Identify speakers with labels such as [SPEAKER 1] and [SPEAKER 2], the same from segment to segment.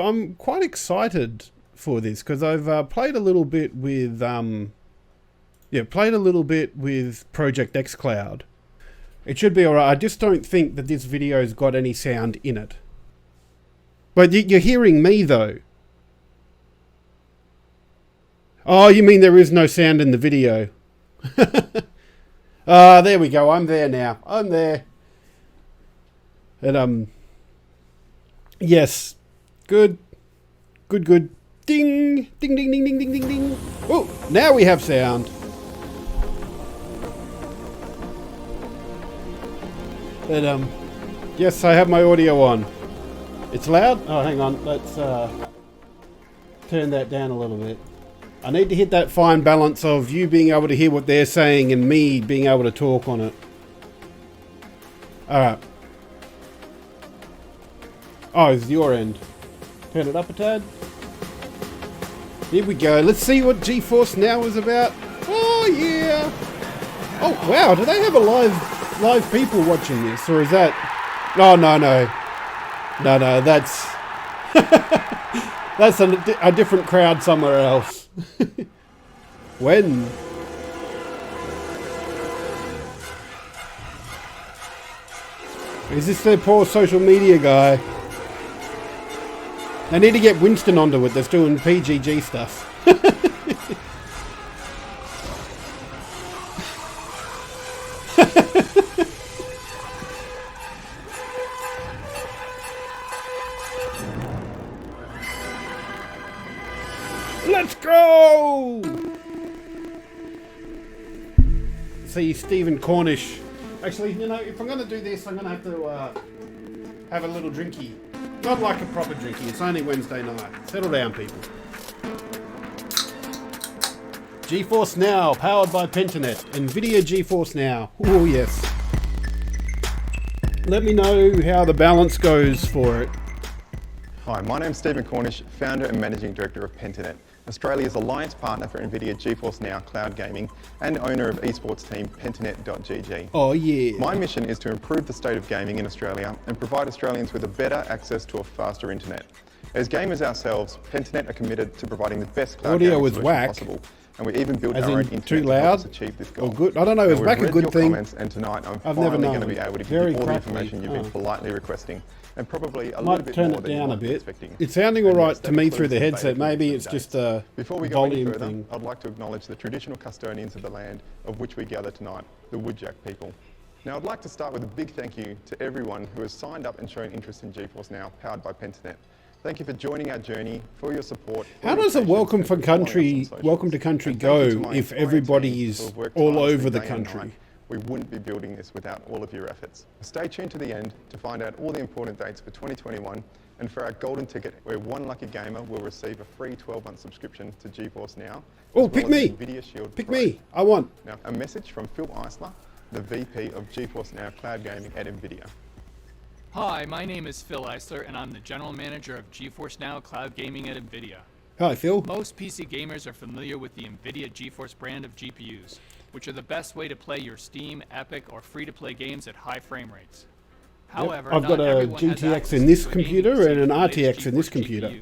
[SPEAKER 1] I'm quite excited for this because I've played a little bit with Project xCloud. It should be alright. I just don't think that this video's got any sound in it. But you're hearing me though. Oh, you mean there is no sound in the video? Ah, there we go. I'm there now. I'm there. And yes. Good. Good, good. Ding! Ding, ding, ding, ding, ding, ding, ding. Oh, now we have sound. And yes, I have my audio on. It's loud? Oh, hang on. Let's turn that down a little bit. I need to hit that fine balance of you being able to hear what they're saying and me being able to talk on it. Alright. Oh, it's your end. Turn it up a tad. Here we go. Let's see what GeForce Now is about. Oh, yeah. Oh, wow. Do they have a live people watching this? Or is that... Oh, no. No, that's... That's a different crowd somewhere else. When? Is this their poor social media guy? They need to get Winston onto it that's doing PGG stuff. Let's go! See Stephen Cornish. Actually, you know, if I'm going to do this, I'm going to have to have a little drinky. Not like a proper drinky. It's only Wednesday night. Settle down, people. GeForce Now, powered by Pentanet. NVIDIA GeForce Now. Oh, yes. Let me know how the balance goes for it.
[SPEAKER 2] Hi, my name's Stephen Cornish, founder and managing director of Pentanet, Australia's alliance partner for NVIDIA GeForce Now Cloud Gaming and owner of esports team Pentanet.gg.
[SPEAKER 1] Oh yeah.
[SPEAKER 2] My mission is to improve the state of gaming in Australia and provide Australians with a better access to a faster internet. As gamers ourselves, Pentanet are committed to providing the best cloud
[SPEAKER 1] Audio
[SPEAKER 2] gaming
[SPEAKER 1] was
[SPEAKER 2] solution
[SPEAKER 1] whack.
[SPEAKER 2] possible. And we even built
[SPEAKER 1] As
[SPEAKER 2] our own
[SPEAKER 1] in
[SPEAKER 2] internet
[SPEAKER 1] too
[SPEAKER 2] to help
[SPEAKER 1] loud
[SPEAKER 2] us achieve this goal.
[SPEAKER 1] or good? I don't know, is
[SPEAKER 2] Now,
[SPEAKER 1] back
[SPEAKER 2] we've
[SPEAKER 1] a
[SPEAKER 2] read
[SPEAKER 1] good
[SPEAKER 2] your
[SPEAKER 1] thing?
[SPEAKER 2] comments, and tonight I'm
[SPEAKER 1] I've never
[SPEAKER 2] finally going
[SPEAKER 1] known.
[SPEAKER 2] to be able to give
[SPEAKER 1] Very
[SPEAKER 2] you all the
[SPEAKER 1] crackly.
[SPEAKER 2] information you've been politely requesting, and probably a little
[SPEAKER 1] Might
[SPEAKER 2] bit
[SPEAKER 1] turn
[SPEAKER 2] more
[SPEAKER 1] it
[SPEAKER 2] than you
[SPEAKER 1] down a
[SPEAKER 2] might be
[SPEAKER 1] bit.
[SPEAKER 2] expecting.
[SPEAKER 1] It's sounding
[SPEAKER 2] And
[SPEAKER 1] alright
[SPEAKER 2] yes,
[SPEAKER 1] to
[SPEAKER 2] that
[SPEAKER 1] me
[SPEAKER 2] includes
[SPEAKER 1] through the
[SPEAKER 2] some
[SPEAKER 1] headset.
[SPEAKER 2] basic
[SPEAKER 1] Maybe it's
[SPEAKER 2] updates.
[SPEAKER 1] just a
[SPEAKER 2] Before we go any
[SPEAKER 1] volume
[SPEAKER 2] further,
[SPEAKER 1] thing.
[SPEAKER 2] I'd like to acknowledge the traditional custodians of the land of which we gather tonight, the Woodjack people. Now, I'd like to start with a big thank you to everyone who has signed up and shown interest in GeForce Now, powered by Pentanet. Thank you for joining our journey, for your support.
[SPEAKER 1] How does a welcome to country go if everybody is all over the country?
[SPEAKER 2] We wouldn't be building this without all of your efforts. Stay tuned to the end to find out all the important dates for 2021 and for our golden ticket, where one lucky gamer will receive a free 12-month subscription to GeForce Now.
[SPEAKER 1] Oh, pick me!
[SPEAKER 2] NVIDIA Shield
[SPEAKER 1] Pick
[SPEAKER 2] Pro.
[SPEAKER 1] me! I want.
[SPEAKER 2] Now, a message from Phil Eisler, the VP of GeForce Now Cloud Gaming at NVIDIA.
[SPEAKER 3] Hi, my name is Phil Eisler, and I'm the General Manager of GeForce Now Cloud Gaming at NVIDIA.
[SPEAKER 1] Hi, Phil.
[SPEAKER 3] Most PC gamers are familiar with the NVIDIA GeForce brand of GPUs, which are the best way to play your Steam, Epic, or free-to-play games at high frame rates. However,
[SPEAKER 1] I've got
[SPEAKER 3] not
[SPEAKER 1] a
[SPEAKER 3] everyone has
[SPEAKER 1] GTX
[SPEAKER 3] access
[SPEAKER 1] in this
[SPEAKER 3] to a gaming
[SPEAKER 1] computer and an
[SPEAKER 3] PC with
[SPEAKER 1] RTX in this
[SPEAKER 3] GeForce
[SPEAKER 1] computer.
[SPEAKER 3] GPU.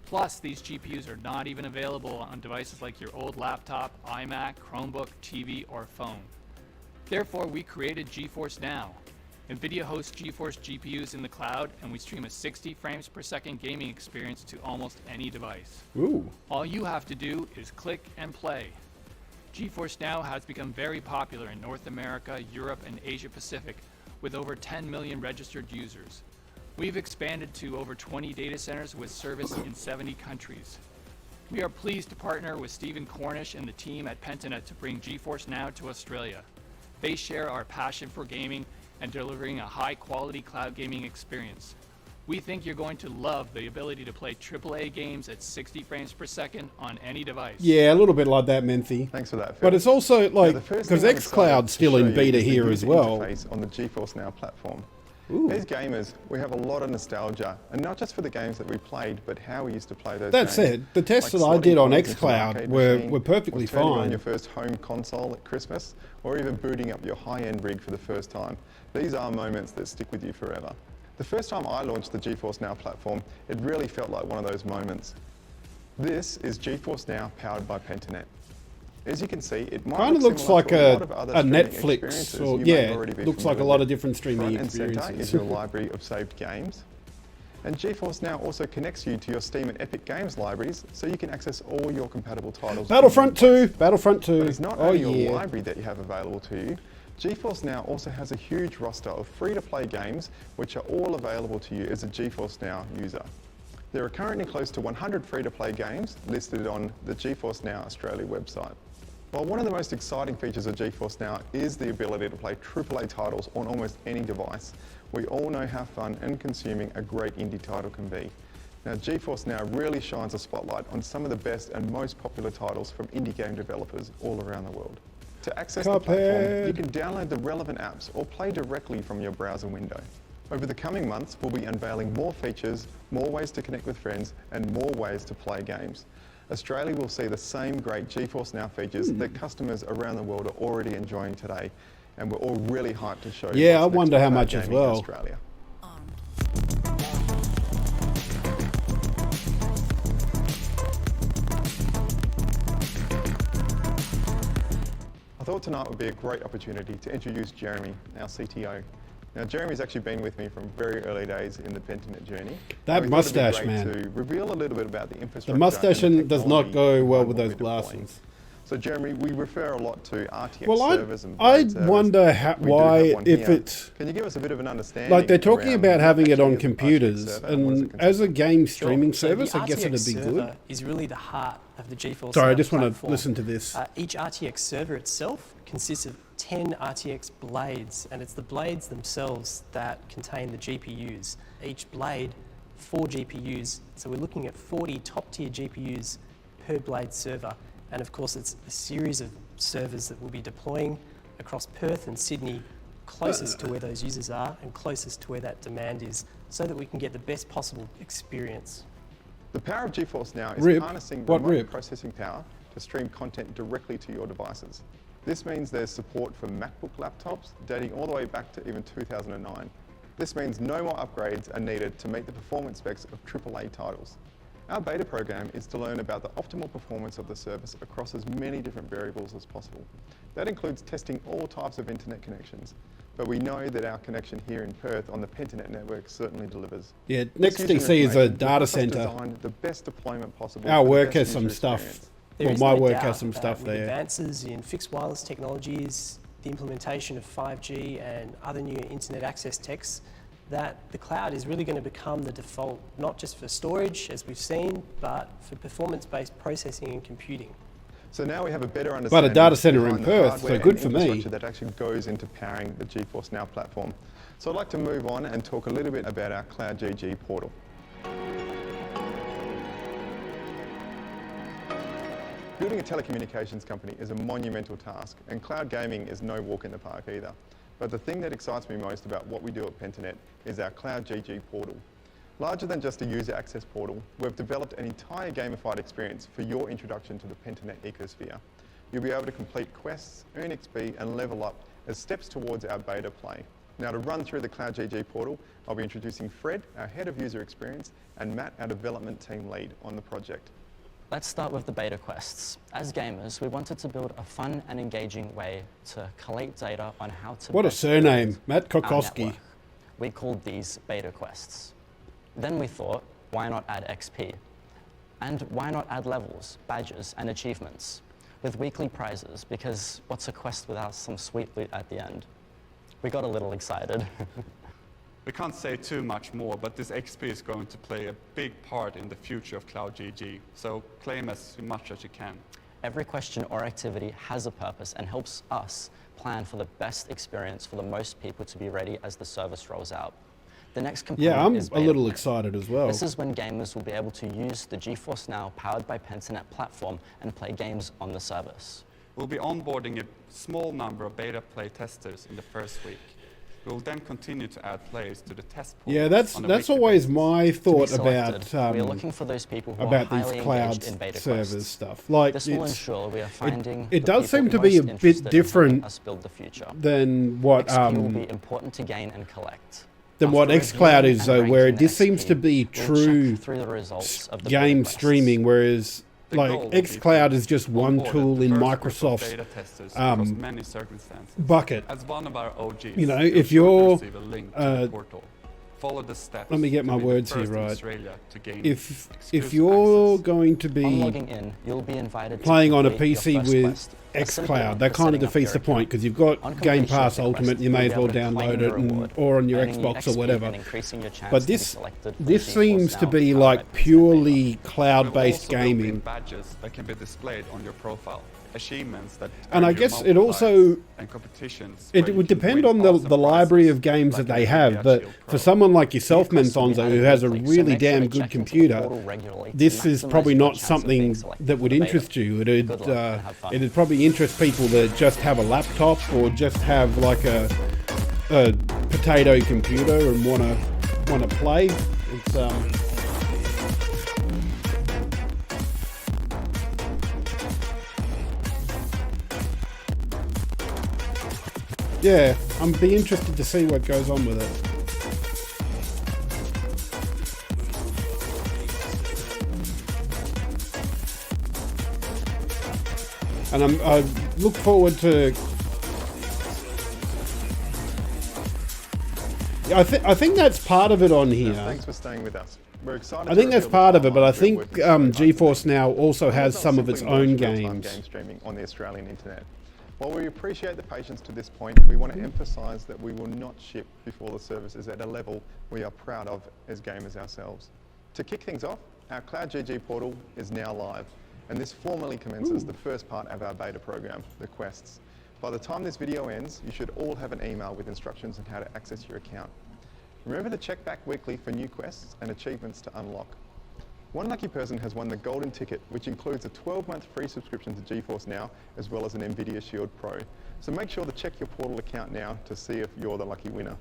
[SPEAKER 3] Plus, these GPUs are not even available on devices like your old laptop, iMac, Chromebook, TV, or phone. Therefore, we created GeForce Now. NVIDIA hosts GeForce GPUs in the cloud, and we stream a 60 frames per second gaming experience to almost any device.
[SPEAKER 1] Ooh.
[SPEAKER 3] All you have to do is click and play. GeForce Now has become very popular in North America, Europe, and Asia Pacific, with over 10 million registered users. We've expanded to over 20 data centers with service in 70 countries. We are pleased to partner with Stephen Cornish and the team at Pentanet to bring GeForce Now to Australia. They share our passion for gaming and delivering a high-quality cloud gaming experience. We think you're going to love the ability to play AAA games at 60 frames per second on any device.
[SPEAKER 1] Yeah, a little bit like that, Menthy.
[SPEAKER 2] Thanks for that, Phil.
[SPEAKER 1] But it's also like,
[SPEAKER 2] Now, the first
[SPEAKER 1] because
[SPEAKER 2] thing I'm excited
[SPEAKER 1] xCloud's
[SPEAKER 2] to
[SPEAKER 1] still
[SPEAKER 2] show
[SPEAKER 1] in
[SPEAKER 2] you
[SPEAKER 1] beta
[SPEAKER 2] is the
[SPEAKER 1] here as
[SPEAKER 2] user
[SPEAKER 1] well.
[SPEAKER 2] interface on the GeForce Now platform.
[SPEAKER 1] Ooh.
[SPEAKER 2] As gamers, we have a lot of nostalgia, and not just for the games that we played, but how we used to play those
[SPEAKER 1] That
[SPEAKER 2] games.
[SPEAKER 1] said, the tests
[SPEAKER 2] Like
[SPEAKER 1] that I
[SPEAKER 2] slotting
[SPEAKER 1] did on
[SPEAKER 2] coins into an
[SPEAKER 1] xCloud
[SPEAKER 2] arcade
[SPEAKER 1] were
[SPEAKER 2] machine,
[SPEAKER 1] perfectly
[SPEAKER 2] or turning on
[SPEAKER 1] fine.
[SPEAKER 2] your first home console at Christmas, or even booting up your high-end rig for the first time. These are moments that stick with you forever. The first time I launched the GeForce Now platform, it really felt like one of those moments. This is GeForce Now powered by Pentanet. As you can see, it might
[SPEAKER 1] Kind of
[SPEAKER 2] look
[SPEAKER 1] looks
[SPEAKER 2] similar
[SPEAKER 1] like
[SPEAKER 2] to a lot of
[SPEAKER 1] a
[SPEAKER 2] other streaming
[SPEAKER 1] Netflix,
[SPEAKER 2] experiences
[SPEAKER 1] or
[SPEAKER 2] you
[SPEAKER 1] yeah,
[SPEAKER 2] may already be
[SPEAKER 1] looks like a
[SPEAKER 2] familiar
[SPEAKER 1] lot
[SPEAKER 2] with.
[SPEAKER 1] of different streaming
[SPEAKER 2] Front and center is
[SPEAKER 1] experiences.
[SPEAKER 2] your library of saved games. And GeForce Now also connects you to your Steam and Epic Games libraries, so you can access all your compatible titles.
[SPEAKER 1] Battlefront 2, Battlefront 2.
[SPEAKER 2] But it's not
[SPEAKER 1] Oh
[SPEAKER 2] only your
[SPEAKER 1] yeah.
[SPEAKER 2] library that you have available to you. GeForce Now also has a huge roster of free-to-play games, which are all available to you as a GeForce Now user. There are currently close to 100 free-to-play games listed on the GeForce Now Australia website. While one of the most exciting features of GeForce Now is the ability to play AAA titles on almost any device, we all know how fun and consuming a great indie title can be. Now, GeForce Now really shines a spotlight on some of the best and most popular titles from indie game developers all around the world. To access the platform, you can download the relevant apps or play directly from your browser window. Over the coming months, we'll be unveiling more features, more ways to connect with friends, and more ways to play games. Australia will see the same great GeForce Now features that customers around the world are already enjoying today, and we're all really hyped to show you.
[SPEAKER 1] Yeah, I
[SPEAKER 2] what's next
[SPEAKER 1] wonder
[SPEAKER 2] for
[SPEAKER 1] how
[SPEAKER 2] cloud
[SPEAKER 1] much as
[SPEAKER 2] gaming in
[SPEAKER 1] well.
[SPEAKER 2] Australia. I thought tonight would be a great opportunity to introduce Jeremy, our CTO. Now, Jeremy's actually been with me from very early days in the Pentanet journey.
[SPEAKER 1] That
[SPEAKER 2] And we thought it'd be
[SPEAKER 1] mustache,
[SPEAKER 2] great
[SPEAKER 1] man.
[SPEAKER 2] To reveal a little bit about the infrastructure.
[SPEAKER 1] The mustache
[SPEAKER 2] and
[SPEAKER 1] does not go
[SPEAKER 2] technology
[SPEAKER 1] well
[SPEAKER 2] behind
[SPEAKER 1] with
[SPEAKER 2] what
[SPEAKER 1] those
[SPEAKER 2] we're deploying.
[SPEAKER 1] glasses.
[SPEAKER 2] So, Jeremy, we refer a lot to RTX
[SPEAKER 1] Well,
[SPEAKER 2] servers and
[SPEAKER 1] I
[SPEAKER 2] blade servers.
[SPEAKER 1] wonder
[SPEAKER 2] We do
[SPEAKER 1] why,
[SPEAKER 2] have one
[SPEAKER 1] if
[SPEAKER 2] here.
[SPEAKER 1] it's
[SPEAKER 2] Can you give us a bit of an understanding?
[SPEAKER 1] like they're talking
[SPEAKER 2] around
[SPEAKER 1] about
[SPEAKER 2] what
[SPEAKER 1] having it
[SPEAKER 2] actually
[SPEAKER 1] on
[SPEAKER 2] is an RTX
[SPEAKER 1] computers,
[SPEAKER 2] server and what does it
[SPEAKER 1] and
[SPEAKER 2] consist
[SPEAKER 1] as a
[SPEAKER 2] of?
[SPEAKER 1] game
[SPEAKER 4] Sure.
[SPEAKER 1] streaming
[SPEAKER 4] So
[SPEAKER 1] service,
[SPEAKER 4] the
[SPEAKER 1] I guess
[SPEAKER 4] RTX
[SPEAKER 1] it'd be good.
[SPEAKER 4] server is really the heart of the GeForce
[SPEAKER 1] Sorry, I
[SPEAKER 4] Now
[SPEAKER 1] just want to
[SPEAKER 4] platform.
[SPEAKER 1] listen to this.
[SPEAKER 4] Each RTX server itself consists of 10 RTX blades, and it's the blades themselves that contain the GPUs. Each blade, 4 GPUs, so we're looking at 40 top-tier GPUs per blade server. And of course, it's a series of servers that we'll be deploying across Perth and Sydney, closest to where those users are and closest to where that demand is, so that we can get the best possible experience.
[SPEAKER 2] The power of GeForce Now is
[SPEAKER 1] Rip?
[SPEAKER 2] harnessing
[SPEAKER 1] What
[SPEAKER 2] remote
[SPEAKER 1] rip?
[SPEAKER 2] processing power to stream content directly to your devices. This means there's support for MacBook laptops dating all the way back to even 2009. This means no more upgrades are needed to meet the performance specs of AAA titles. Our beta program is to learn about the optimal performance of the service across as many different variables as possible. That includes testing all types of internet connections, but we know that our connection here in Perth on the Pentanet network certainly delivers.
[SPEAKER 1] Yeah,
[SPEAKER 2] This
[SPEAKER 1] next
[SPEAKER 2] user
[SPEAKER 1] DC is a
[SPEAKER 2] information
[SPEAKER 1] data
[SPEAKER 2] helps us
[SPEAKER 1] center.
[SPEAKER 2] design the best deployment possible.
[SPEAKER 1] Our
[SPEAKER 2] for the
[SPEAKER 1] work
[SPEAKER 2] best
[SPEAKER 1] has some
[SPEAKER 2] user
[SPEAKER 1] stuff.
[SPEAKER 2] experience.
[SPEAKER 4] There
[SPEAKER 1] Well,
[SPEAKER 4] is
[SPEAKER 1] my
[SPEAKER 4] no
[SPEAKER 1] work
[SPEAKER 4] doubt,
[SPEAKER 1] has some stuff
[SPEAKER 4] with
[SPEAKER 1] there.
[SPEAKER 4] advances in fixed wireless technologies, the implementation of 5G and other new internet access techs, that the cloud is really going to become the default, not just for storage, as we've seen, but for performance-based processing and computing.
[SPEAKER 2] So now we have a better understanding.
[SPEAKER 1] data center in
[SPEAKER 2] behind the
[SPEAKER 1] Perth,
[SPEAKER 2] hardware
[SPEAKER 1] so good
[SPEAKER 2] and
[SPEAKER 1] for me.
[SPEAKER 2] infrastructure that actually goes into powering the GeForce Now platform. So I'd like to move on and talk a little bit about our Cloud GG portal. Building a telecommunications company is a monumental task, and cloud gaming is no walk in the park either. But the thing that excites me most about what we do at Pentanet is our Cloud GG portal. Larger than just a user access portal, we've developed an entire gamified experience for your introduction to the Pentanet ecosphere. You'll be able to complete quests, earn XP, and level up as steps towards our beta play. Now, to run through the Cloud GG portal, I'll be introducing Fred, our head of user experience, and Matt, our development team lead on the project.
[SPEAKER 5] Let's start with the beta quests. As gamers, we wanted to build a fun and engaging way to collate data on how to
[SPEAKER 1] What a
[SPEAKER 5] best
[SPEAKER 1] surname,
[SPEAKER 5] build
[SPEAKER 1] Matt
[SPEAKER 5] our
[SPEAKER 1] Kokoski.
[SPEAKER 5] network. We called these beta quests. Then we thought, why not add XP? And why not add levels, badges, and achievements with weekly prizes? Because what's a quest without some sweet loot at the end? We got a little excited.
[SPEAKER 6] We can't say too much more, but this XP is going to play a big part in the future of Cloud GG, so claim as much as you can.
[SPEAKER 5] Every question or activity has a purpose and helps us plan for the best experience for the most people to be ready as the service rolls out. The next component
[SPEAKER 1] Yeah, I'm
[SPEAKER 5] is
[SPEAKER 1] a
[SPEAKER 5] beta
[SPEAKER 1] little
[SPEAKER 5] planning.
[SPEAKER 1] excited as well.
[SPEAKER 5] This is when gamers will be able to use the GeForce Now Powered by Pentanet platform and play games on the service.
[SPEAKER 6] We'll be onboarding a small number of beta play testers in the first week. We will then continue to add players to the test pool.
[SPEAKER 1] Yeah, that's
[SPEAKER 6] on a weekly
[SPEAKER 1] always
[SPEAKER 6] basis.
[SPEAKER 1] my
[SPEAKER 5] To be
[SPEAKER 1] thought
[SPEAKER 5] selected,
[SPEAKER 1] about
[SPEAKER 5] we are looking for those people who
[SPEAKER 1] about
[SPEAKER 5] are
[SPEAKER 1] these
[SPEAKER 5] highly
[SPEAKER 1] cloud
[SPEAKER 5] engaged in beta
[SPEAKER 1] servers
[SPEAKER 5] quests.
[SPEAKER 1] stuff. Like
[SPEAKER 5] This will
[SPEAKER 1] it's
[SPEAKER 5] ensure we are finding
[SPEAKER 1] it
[SPEAKER 5] the
[SPEAKER 1] does
[SPEAKER 5] people
[SPEAKER 1] seem to be a
[SPEAKER 5] most
[SPEAKER 1] bit
[SPEAKER 5] interested in helping
[SPEAKER 1] different
[SPEAKER 5] us build the future.
[SPEAKER 1] than what
[SPEAKER 5] XP will be important to gain and collect.
[SPEAKER 1] than what
[SPEAKER 5] After
[SPEAKER 1] xCloud
[SPEAKER 5] reviewing
[SPEAKER 1] is,
[SPEAKER 5] and
[SPEAKER 1] though, where
[SPEAKER 5] ranking
[SPEAKER 1] this seems
[SPEAKER 5] XP,
[SPEAKER 1] to be
[SPEAKER 5] we'll
[SPEAKER 1] true
[SPEAKER 5] check through the results of the
[SPEAKER 1] game
[SPEAKER 5] beta
[SPEAKER 1] streaming,
[SPEAKER 5] quests.
[SPEAKER 1] whereas
[SPEAKER 6] The
[SPEAKER 1] like
[SPEAKER 6] goal will be
[SPEAKER 1] xCloud
[SPEAKER 6] to
[SPEAKER 1] is just one
[SPEAKER 6] onboard
[SPEAKER 1] tool
[SPEAKER 6] the
[SPEAKER 1] in
[SPEAKER 6] first group of
[SPEAKER 1] Microsoft's
[SPEAKER 6] beta testers across many circumstances.
[SPEAKER 1] bucket.
[SPEAKER 6] As one of our OGs,
[SPEAKER 1] You know,
[SPEAKER 6] you'll
[SPEAKER 1] if
[SPEAKER 6] shortly
[SPEAKER 1] you're,
[SPEAKER 6] receive a link to the portal. Follow the steps.
[SPEAKER 1] let me get
[SPEAKER 6] to
[SPEAKER 1] my
[SPEAKER 6] be the
[SPEAKER 1] words
[SPEAKER 6] first
[SPEAKER 1] here
[SPEAKER 6] in
[SPEAKER 1] right.
[SPEAKER 6] Australia to gain
[SPEAKER 1] If
[SPEAKER 6] exclusive
[SPEAKER 1] you're
[SPEAKER 6] access.
[SPEAKER 1] going to
[SPEAKER 5] On
[SPEAKER 1] be
[SPEAKER 5] logging in, you'll be invited
[SPEAKER 1] playing
[SPEAKER 5] to
[SPEAKER 1] on a
[SPEAKER 5] complete your
[SPEAKER 1] PC
[SPEAKER 5] first
[SPEAKER 1] with
[SPEAKER 5] quest, a simple
[SPEAKER 1] xCloud,
[SPEAKER 5] one
[SPEAKER 1] that
[SPEAKER 5] for
[SPEAKER 1] kind of
[SPEAKER 5] setting up
[SPEAKER 1] defeats the
[SPEAKER 5] your
[SPEAKER 1] point,
[SPEAKER 5] account.
[SPEAKER 1] because you've got
[SPEAKER 5] On
[SPEAKER 1] Game
[SPEAKER 5] completion
[SPEAKER 1] Pass
[SPEAKER 5] of the
[SPEAKER 1] Ultimate,
[SPEAKER 5] quest,
[SPEAKER 1] you may
[SPEAKER 5] you'll
[SPEAKER 1] as
[SPEAKER 5] be
[SPEAKER 1] well
[SPEAKER 5] able to claim
[SPEAKER 1] download
[SPEAKER 5] the
[SPEAKER 1] it,
[SPEAKER 5] reward,
[SPEAKER 1] or on your
[SPEAKER 5] earning you
[SPEAKER 1] Xbox or
[SPEAKER 5] XP
[SPEAKER 1] whatever.
[SPEAKER 5] and increasing your chance
[SPEAKER 1] But
[SPEAKER 5] to be
[SPEAKER 1] this
[SPEAKER 5] selected for
[SPEAKER 1] this
[SPEAKER 5] GeForce
[SPEAKER 1] seems to
[SPEAKER 5] Now
[SPEAKER 1] be
[SPEAKER 5] Powered
[SPEAKER 1] like
[SPEAKER 5] by Pentanet.
[SPEAKER 1] purely
[SPEAKER 6] We'll
[SPEAKER 1] cloud-based
[SPEAKER 6] also build in
[SPEAKER 1] gaming.
[SPEAKER 6] badges that can be displayed on your profile, achievements that
[SPEAKER 1] And
[SPEAKER 6] earn
[SPEAKER 1] I
[SPEAKER 6] you
[SPEAKER 1] guess it
[SPEAKER 6] multipliers,
[SPEAKER 1] also
[SPEAKER 6] and competitions
[SPEAKER 1] it
[SPEAKER 6] where you
[SPEAKER 1] would
[SPEAKER 6] can
[SPEAKER 1] depend
[SPEAKER 6] win
[SPEAKER 1] on the
[SPEAKER 6] awesome
[SPEAKER 1] library
[SPEAKER 6] prizes,
[SPEAKER 1] of games
[SPEAKER 6] like
[SPEAKER 1] that
[SPEAKER 6] an
[SPEAKER 1] they
[SPEAKER 6] Nvidia
[SPEAKER 1] have, but
[SPEAKER 6] Shield
[SPEAKER 1] for
[SPEAKER 6] Pro.
[SPEAKER 1] someone like yourself,
[SPEAKER 5] New quests will be
[SPEAKER 1] Menzonzo,
[SPEAKER 5] added
[SPEAKER 1] who has a
[SPEAKER 5] weekly, so
[SPEAKER 1] really
[SPEAKER 5] make sure
[SPEAKER 1] damn
[SPEAKER 5] to
[SPEAKER 1] good
[SPEAKER 5] check into the
[SPEAKER 1] computer,
[SPEAKER 5] portal regularly to
[SPEAKER 1] this is
[SPEAKER 5] maximize
[SPEAKER 1] probably
[SPEAKER 5] your
[SPEAKER 1] not
[SPEAKER 5] chance of being
[SPEAKER 1] something
[SPEAKER 5] selected
[SPEAKER 1] that
[SPEAKER 5] for
[SPEAKER 1] would
[SPEAKER 5] the beta.
[SPEAKER 1] interest you.
[SPEAKER 5] Good luck and have fun.
[SPEAKER 1] It'd probably interest people that just have a laptop or just have like a potato computer and wanna play. It's yeah, I'm be interested to see what goes on with it. And I look forward to. I think that's part of it on here.
[SPEAKER 2] Thanks for staying with us. We're excited.
[SPEAKER 1] I think
[SPEAKER 2] to
[SPEAKER 1] that's
[SPEAKER 2] reveal the
[SPEAKER 1] part of it, but I
[SPEAKER 2] timeline we're
[SPEAKER 1] think
[SPEAKER 2] working so hard to
[SPEAKER 1] GeForce
[SPEAKER 2] make.
[SPEAKER 1] Now also has
[SPEAKER 2] It's not
[SPEAKER 1] some of its
[SPEAKER 2] simply
[SPEAKER 1] own
[SPEAKER 2] launch real-time
[SPEAKER 1] games.
[SPEAKER 2] game streaming on the Australian internet. While we appreciate the patience to this point, we want to emphasise that we will not ship before the service is at a level we are proud of as gamers ourselves. To kick things off, our Cloud GG portal is now live, and this formally commences the first part of our beta program, the quests. By the time this video ends, you should all have an email with instructions on how to access your account. Remember to check back weekly for new quests and achievements to unlock. One lucky person has won the golden ticket, which includes a 12-month free subscription to GeForce Now, as well as an Nvidia Shield Pro. So make sure to check your portal account now to see if you're the lucky winner.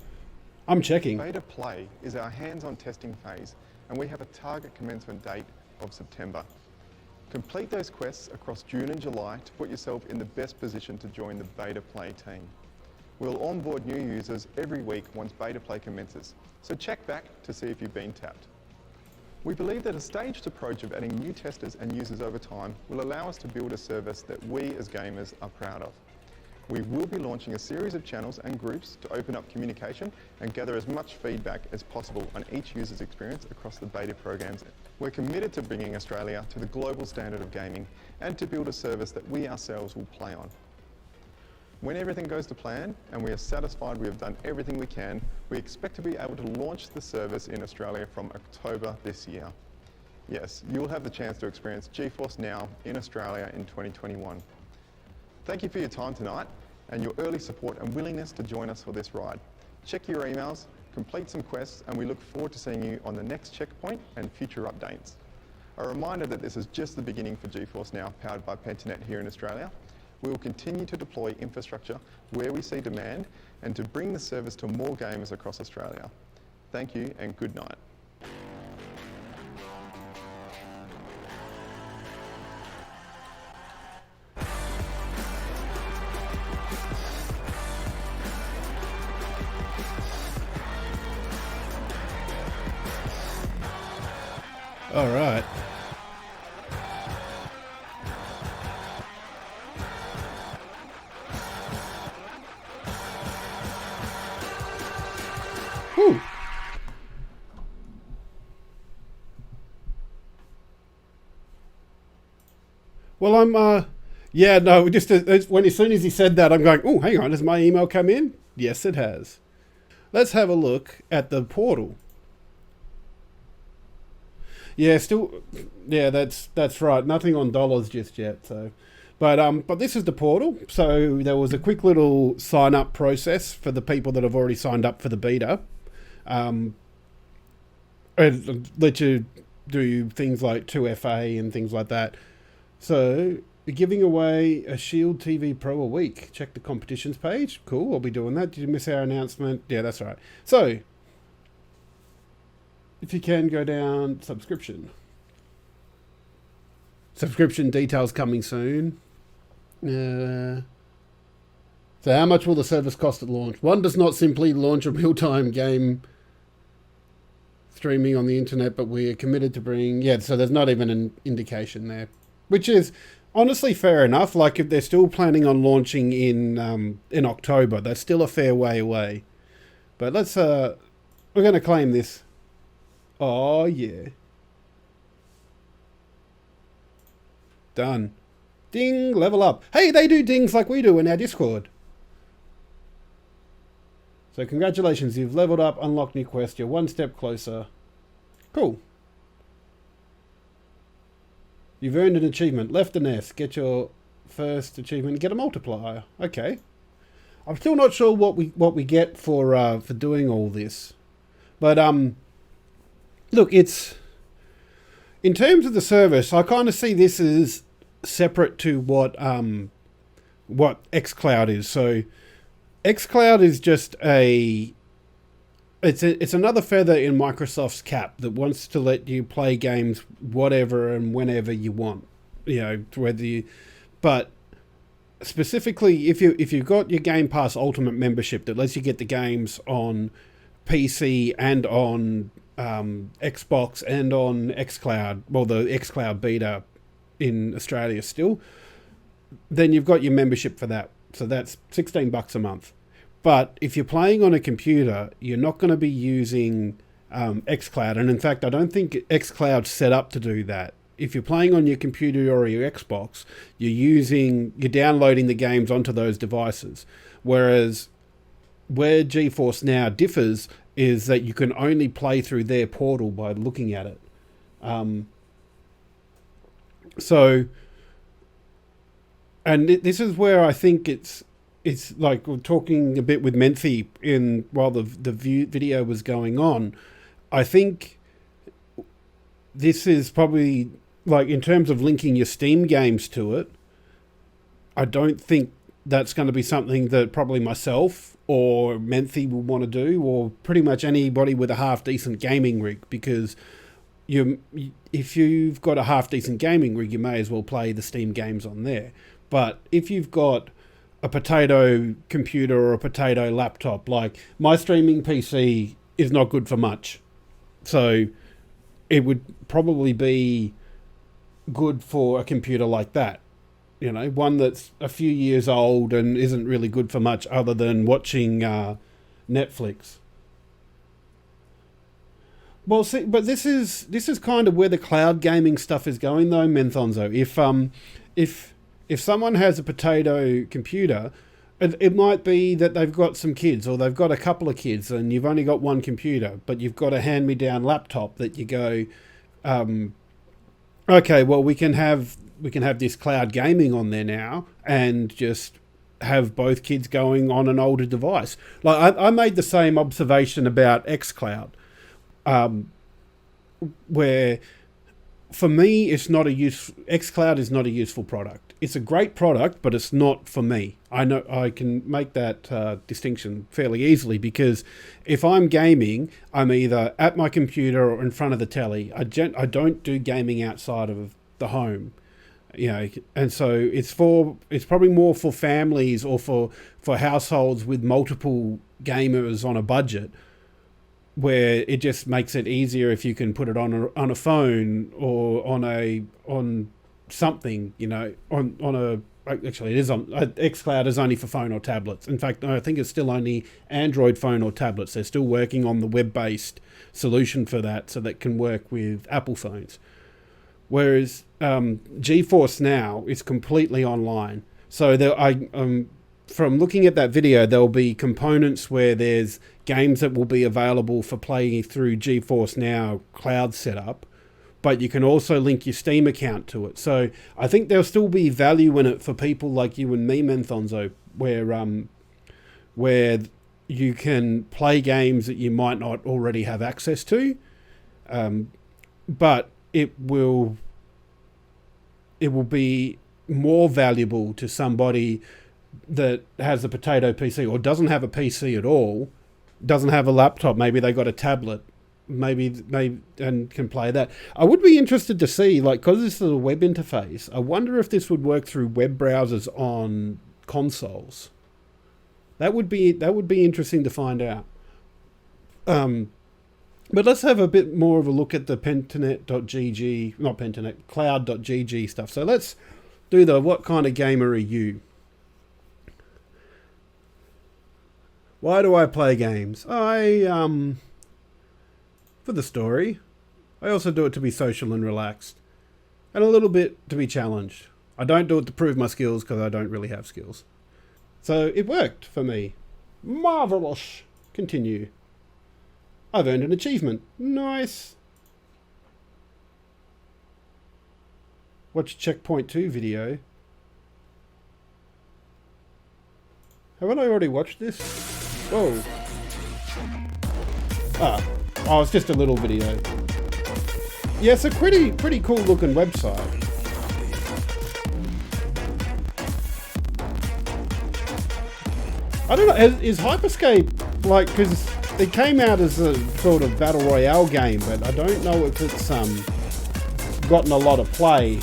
[SPEAKER 1] I'm checking.
[SPEAKER 2] Beta Play is our hands-on testing phase, and we have a target commencement date of September. Complete those quests across June and July to put yourself in the best position to join the Beta Play team. We'll onboard new users every week once Beta Play commences, so check back to see if you've been tapped. We believe that a staged approach of adding new testers and users over time will allow us to build a service that we as gamers are proud of. We will be launching a series of channels and groups to open up communication and gather as much feedback as possible on each user's experience across the beta programs. We're committed to bringing Australia to the global standard of gaming and to build a service that we ourselves will play on. When everything goes to plan and we are satisfied we have done everything we can, we expect to be able to launch the service in Australia from October this year. Yes, you will have the chance to experience GeForce Now in Australia in 2021. Thank you for your time tonight and your early support and willingness to join us for this ride. Check your emails, complete some quests, and we look forward to seeing you on the next checkpoint and future updates. A reminder that this is just the beginning for GeForce Now, powered by Pentanet here in Australia. We will continue to deploy infrastructure where we see demand and to bring the service to more gamers across Australia. Thank you and good night.
[SPEAKER 1] All right. Whew. Well, yeah, no, just as soon as he said that, I'm going, oh, hang on, has my email come in? Yes, it has. Let's have a look at the portal. Yeah, that's right. Nothing on dollars just yet. So, but this is the portal. So there was a quick little sign up process for the people that have already signed up for the beta. And let you do things like 2FA and things like that. So we're giving away a Shield TV Pro a week. Check the competitions page. Cool, I'll be doing that. Did you miss our announcement? Yeah, that's right. So if you can go down subscription. Subscription details coming soon. So how much will the service cost at launch? One does not simply launch a real-time game streaming on the internet, but we are committed to bringing... Yeah, so there's not even an indication there, which is honestly fair enough. Like, if they're still planning on launching in October, that's still a fair way away. But let's... we're going to claim this. Oh, yeah. Done. Ding, level up. Hey, they do dings like we do in our Discord. So congratulations, you've leveled up, unlocked new quest, you're one step closer. Cool. You've earned an achievement. Left an S. Get your first achievement. Get a multiplier. Okay. I'm still not sure what we get for doing all this. But look, it's... In terms of the service, I kind of see this as separate to what xCloud is. So xCloud is just it's another feather in Microsoft's cap that wants to let you play games whatever and whenever you want. You know, but specifically if you've got your Game Pass Ultimate membership that lets you get the games on PC and on Xbox and on xCloud, well, the xCloud beta in Australia still, then you've got your membership for that. So that's $16 a month. But if you're playing on a computer, you're not going to be using xCloud. And in fact, I don't think xCloud's set up to do that. If you're playing on your computer or your Xbox, you're downloading the games onto those devices. Whereas where GeForce Now differs is that you can only play through their portal by looking at it. And this is where I think it's like we're talking a bit with Menthy while the video was going on. I think this is probably, like, in terms of linking your Steam games to it, I don't think that's going to be something that probably myself or Menthy will want to do, or pretty much anybody with a half-decent gaming rig, because if you've got a half-decent gaming rig, you may as well play the Steam games on there. But if you've got a potato computer or a potato laptop, like my streaming PC is not good for much. So it would probably be good for a computer like that. You know, one that's a few years old and isn't really good for much other than watching Netflix. Well, see, but this is kind of where the cloud gaming stuff is going, though, Menthonzo. If someone has a potato computer, it might be that they've got some kids, or they've got a couple of kids, and you've only got one computer, but you've got a hand-me-down laptop that you go, okay, well, we can have this cloud gaming on there now, and just have both kids going on an older device. Like I made the same observation about xCloud, where for me xCloud is not a useful product. It's a great product, but it's not for me. I know I can make that distinction fairly easily, because if I'm gaming, I'm either at my computer or in front of the telly. I don't do gaming outside of the home. You know, and so it's probably more for families or for households with multiple gamers on a budget, where it just makes it easier if you can put it on a phone or on something, you know, actually it is on xCloud is only for phone or tablets. In fact, I think it's still only Android phone or tablets. They're still working on the web-based solution for that, so that can work with Apple phones. Whereas GeForce Now is completely online. So from looking at that video, there'll be components where there's games that will be available for playing through GeForce Now cloud setup, but you can also link your Steam account to it. So I think there'll still be value in it for people like you and me, Menthonzo, where you can play games that you might not already have access to, but it will be more valuable to somebody that has a potato PC or doesn't have a PC at all, doesn't have a laptop, maybe they got a tablet, maybe and can play that. I would be interested to see, like, because this is a web interface, I wonder if this would work through web browsers on consoles. That would be interesting to find out. But let's have a bit more of a look at the Pentanet.gg, not Pentanet, cloud.gg stuff. So let's do the what kind of gamer are you? Why do I play games? For the story. I also do it to be social and relaxed. And a little bit to be challenged. I don't do it to prove my skills because I don't really have skills. So it worked for me. Marvelous. Continue. I've earned an achievement. Nice. Watch Checkpoint 2 video. Haven't I already watched this? Whoa. Oh, it's just a little video. Yeah, it's a pretty cool looking website. I don't know, is Hyperscape, like, because it came out as a sort of battle royale game, but I don't know if it's gotten a lot of play.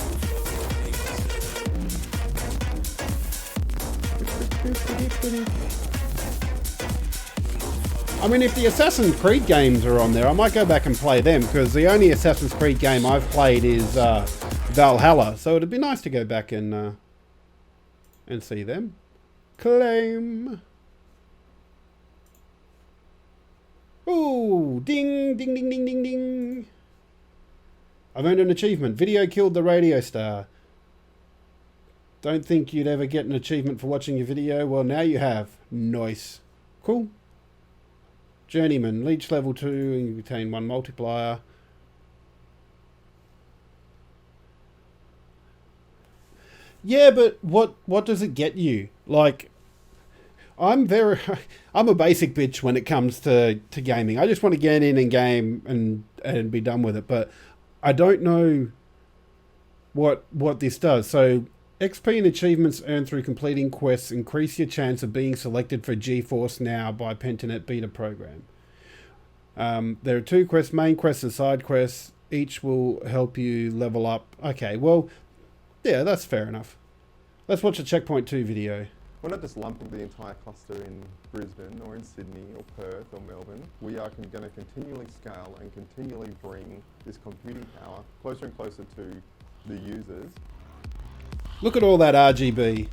[SPEAKER 1] I mean, if the Assassin's Creed games are on there, I might go back and play them, because the only Assassin's Creed game I've played is Valhalla, so it'd be nice to go back and see them. Claim. Ooh, ding, ding, ding, ding, ding, ding. I've earned an achievement. Video killed the radio star. Don't think you'd ever get an achievement for watching your video. Well, now you have. Nice. Cool. Journeyman. Leech level 2 and you retain 1 multiplier. Yeah, but what does it get you? Like, I'm a basic bitch when it comes to gaming. I just want to get in and game and be done with it. But I don't know what this does. So XP and achievements earned through completing quests increase your chance of being selected for GeForce Now by Pentanet beta program. There are 2 quests, main quests and side quests. Each will help you level up. Okay, well, yeah, that's fair enough. Let's watch a Checkpoint 2 video.
[SPEAKER 2] We're not just lumping the entire cluster in Brisbane or in Sydney or Perth or Melbourne. We are going to continually scale and continually bring this computing power closer and closer to the users.
[SPEAKER 1] Look at all that RGB.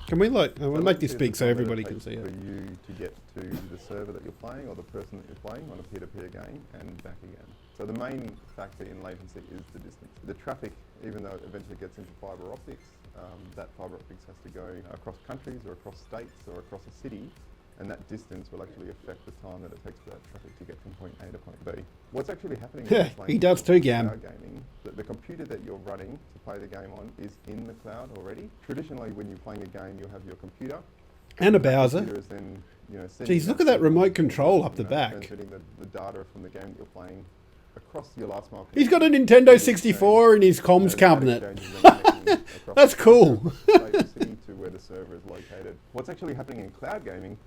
[SPEAKER 1] Can we I want to make this big so everybody can see it.
[SPEAKER 2] For you to get to the server that you're playing or the person that you're playing on a peer-to-peer game and back again. So the main factor in latency is the distance. The traffic, even though it eventually gets into fibre optics, that fibre optics has to go across countries or across states or across a city, and that distance will actually affect the time that it takes for that traffic to get from point A to point B. What's actually happening
[SPEAKER 1] Yeah, he does too, Gam.
[SPEAKER 2] cloud gaming, the computer that you're running to play the game on is in the cloud already. Traditionally, when you're playing a game, you'll have your computer.
[SPEAKER 1] And a browser.
[SPEAKER 2] Computer is then,
[SPEAKER 1] Jeez, look at that remote control up the back.
[SPEAKER 2] Transmitting the data from the game that you're playing across your last mile.
[SPEAKER 1] He's got a Nintendo 64 in his comms cabinet. That's cool.
[SPEAKER 2] City to where the server is located. What's actually happening in cloud gaming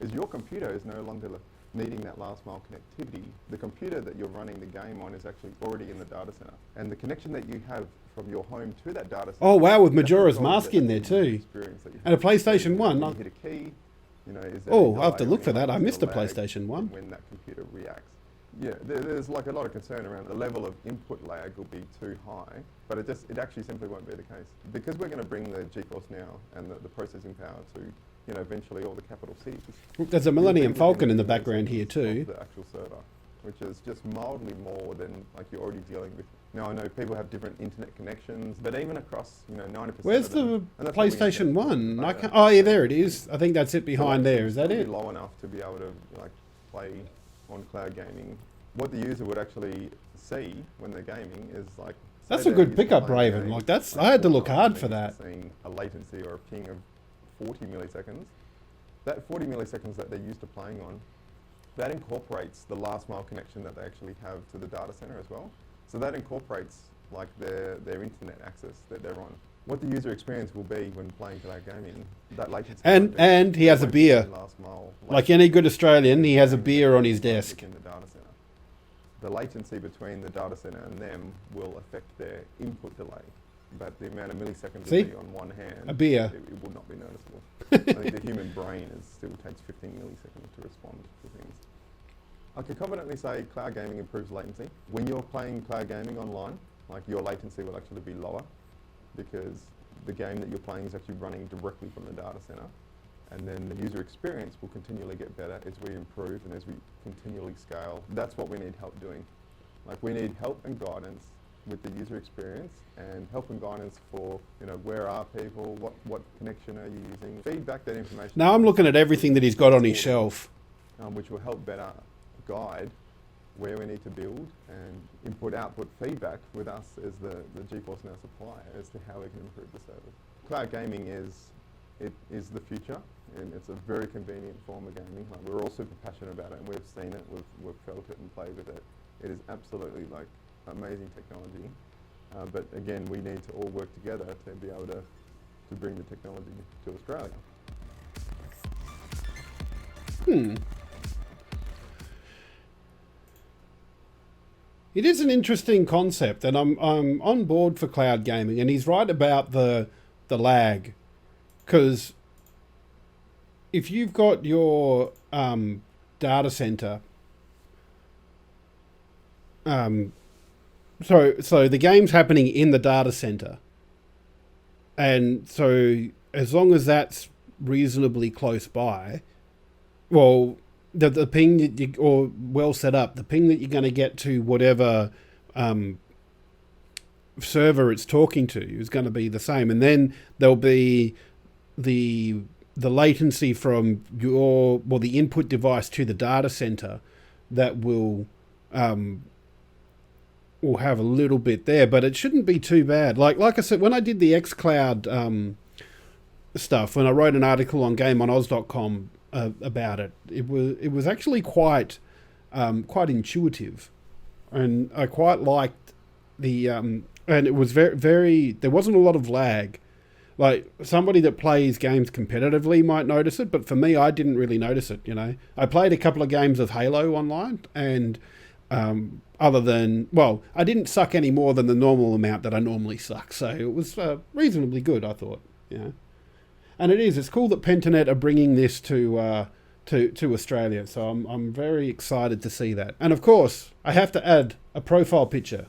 [SPEAKER 2] is your computer is no longer needing that last mile connectivity. The computer that you're running the game on is actually already in the data center. And the connection that you have from your home to that data center.
[SPEAKER 1] Oh wow, with Majora's Mask in there too. And a PlayStation 1.
[SPEAKER 2] You hit a key, is there
[SPEAKER 1] Oh,
[SPEAKER 2] any
[SPEAKER 1] I'll have to
[SPEAKER 2] delay
[SPEAKER 1] look
[SPEAKER 2] or
[SPEAKER 1] for that. I
[SPEAKER 2] any
[SPEAKER 1] missed the
[SPEAKER 2] lag
[SPEAKER 1] PlayStation 1.
[SPEAKER 2] when that computer reacts. Yeah, there's like a lot of concern around the level of input lag will be too high, but it actually simply won't be the case. Because we're going to bring the GeForce Now and the processing power to, eventually all the capital cities.
[SPEAKER 1] There's a Millennium Falcon in the background here too.
[SPEAKER 2] The actual server, which is just mildly more than like you're already dealing with. Now I know people have different internet connections, but even across 90%.
[SPEAKER 1] Where's the PlayStation 1? I can't, oh yeah, there it is. I think that's it behind there. Is that it?
[SPEAKER 2] Low enough to be able to play on cloud gaming. What the user would actually see when they're gaming is like.
[SPEAKER 1] That's a good pickup, Raven. Like that's. I had to look hard for that.
[SPEAKER 2] Seeing a latency or a ping of 40 milliseconds. That 40 milliseconds that they're used to playing on, that incorporates the last mile connection that they actually have to the data center as well. So that incorporates like their internet access that they're on. What the user experience will be when playing cloud gaming, that latency.
[SPEAKER 1] And he has a beer. Like any good Australian, he has a beer on his desk.
[SPEAKER 2] In the data center. The latency between the data center and them will affect their input delay. But the amount of milliseconds will be on one hand.
[SPEAKER 1] A beer.
[SPEAKER 2] It will not be noticeable. I think the human brain still takes 15 milliseconds to respond to things. I can confidently say cloud gaming improves latency. When you're playing cloud gaming online, like your latency will actually be lower because the game that you're playing is actually running directly from the data center. And then the user experience will continually get better as we improve and as we continually scale. That's what we need help doing. Like we need help and guidance with the user experience and help and guidance for, you know, where are people, what connection are you using, feedback that information.
[SPEAKER 1] Now I'm looking at everything that he's got on his shelf.
[SPEAKER 2] Which will help better guide where we need to build and input-output feedback with us as the GeForce Now supplier as to how we can improve the service. Cloud gaming is the future, and it's a very convenient form of gaming. Like, we're all super passionate about it, and we've seen it, we've felt it and played with it. It is absolutely like amazing technology, but again, we need to all work together to be able to bring the technology to Australia.
[SPEAKER 1] It is an interesting concept, and I'm on board for cloud gaming. And he's right about the lag, because if you've got your data center, so the game's happening in the data center, and so as long as that's reasonably close by, well, the ping that you, or well set up, the ping that you're going to get to whatever server it's talking to is going to be the same, and then there'll be the latency from the input device to the data center that will have a little bit there, but it shouldn't be too bad. Like I said, when I did the xCloud stuff, when I wrote an article on GameOnOz.com about it, it was actually quite intuitive, and I quite liked the and it was very there wasn't a lot of lag. Like, somebody that plays games competitively might notice it, but for me, I didn't really notice it. You know, I played a couple of games of Halo online, and other than, well, I didn't suck any more than the normal amount that I normally suck, so it was reasonably good, I thought. You know. And it's cool that Pentanet are bringing this to Australia, so I'm very excited to see that. And of course, I have to add a profile picture.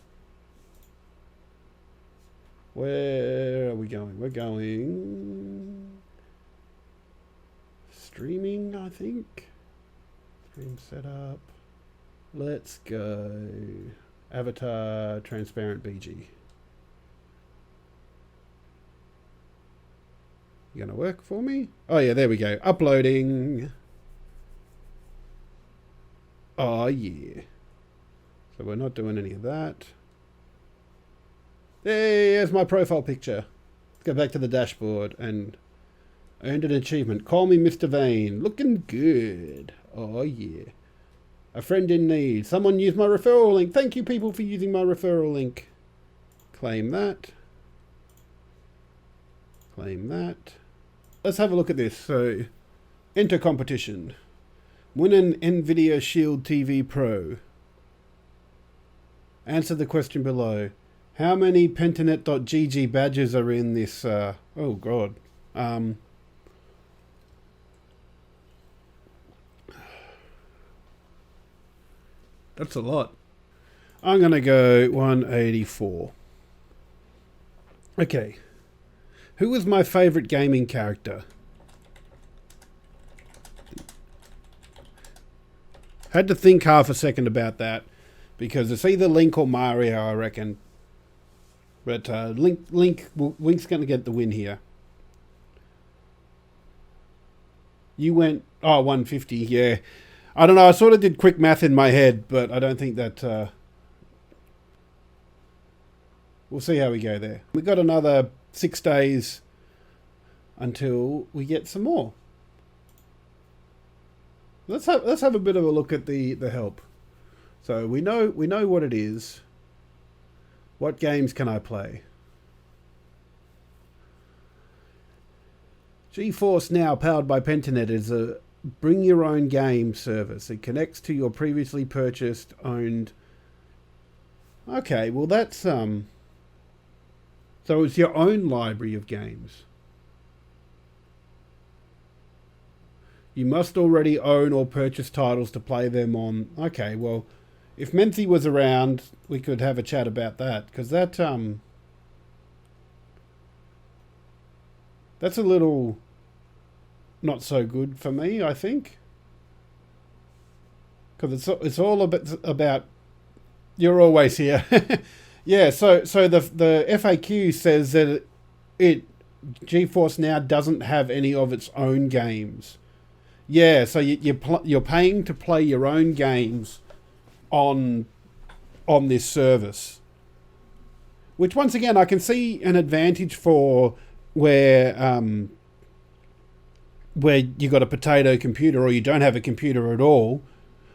[SPEAKER 1] Where are we going? We're going streaming, I think. Stream setup. Let's go. Avatar transparent BG. You gonna work for me? Oh yeah, there we go. Uploading. Oh yeah. So we're not doing any of that. There's my profile picture. Let's go back to the dashboard and earned an achievement. Call me Mr. Vane. Looking good. Oh yeah. A friend in need. Someone used my referral link. Thank you people for using my referral link. Claim that. Claim that. Let's have a look at this. So, enter competition. Win an NVIDIA Shield TV Pro. Answer the question below. How many Pentanet.gg badges are in this? Oh god. That's a lot. I'm gonna go 184. Okay. Who was my favourite gaming character? Had to think half a second about that, because it's either Link or Mario, I reckon. But Link's going to get the win here. You went 150, yeah. I don't know. I sort of did quick math in my head, but I don't think that. We'll see how we go there. We got another 6 days until we get some more. Let's have a bit of a look at the help. So we know what it is. What games can I play? GeForce Now Powered by Pentanet is a bring your own game service. It connects to your previously purchased owned. Okay, well that's so it's your own library of games. You must already own or purchase titles to play them on. Okay, well, if Menthy was around, we could have a chat about that, because that's a little not so good for me, I think, because it's all about you're always here. Yeah, so the FAQ says that GeForce Now doesn't have any of its own games. Yeah, so you're paying to play your own games on this service, which once again I can see an advantage for where you got a potato computer or you don't have a computer at all,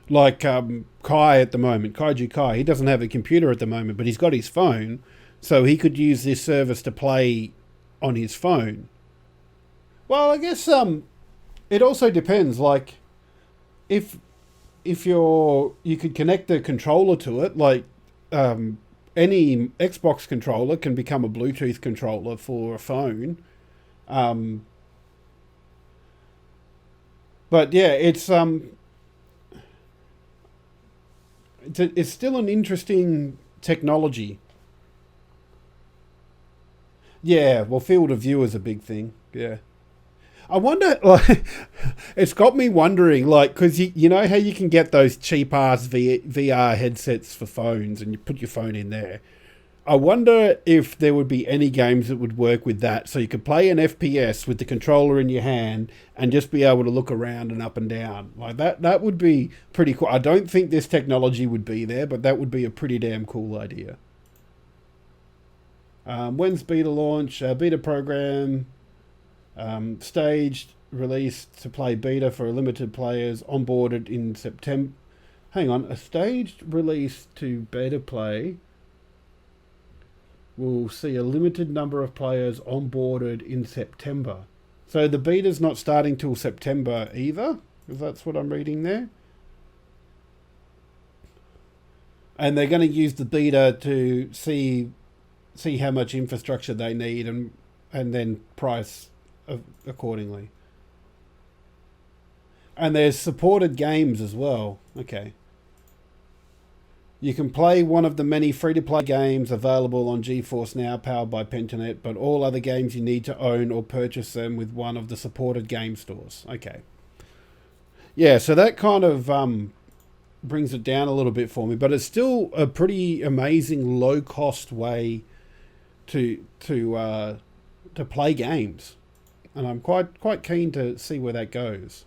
[SPEAKER 1] like Kai at the moment, Kaiju Kai. He doesn't have a computer at the moment, but he's got his phone, so he could use this service to play on his phone. Well, I guess it also depends. Like, if you could connect a controller to it, like any Xbox controller can become a Bluetooth controller for a phone. But yeah, it's still an interesting technology. Yeah, well, field of view is a big thing. Yeah. I wonder, like, it's got me wondering, like, because you know how you can get those cheap-ass VR headsets for phones and you put your phone in there. I wonder if there would be any games that would work with that, so you could play an FPS with the controller in your hand and just be able to look around and up and down. Like, that would be pretty cool. I don't think this technology would be there, but that would be a pretty damn cool idea. When's beta launch? Beta program... staged release to play beta for limited players, onboarded in September. Hang on, a staged release to beta play will see a limited number of players onboarded in September. So the beta's not starting till September either, if that's what I'm reading there. And they're going to use the beta to see how much infrastructure they need and then price accordingly. And there's supported games as well. Okay. You can play one of the many free-to-play games available on GeForce Now powered by Pentanet, but all other games you need to own or purchase them with one of the supported game stores. Okay. Yeah, so that kind of brings it down a little bit for me, but it's still a pretty amazing low-cost way to play games. And I'm quite keen to see where that goes.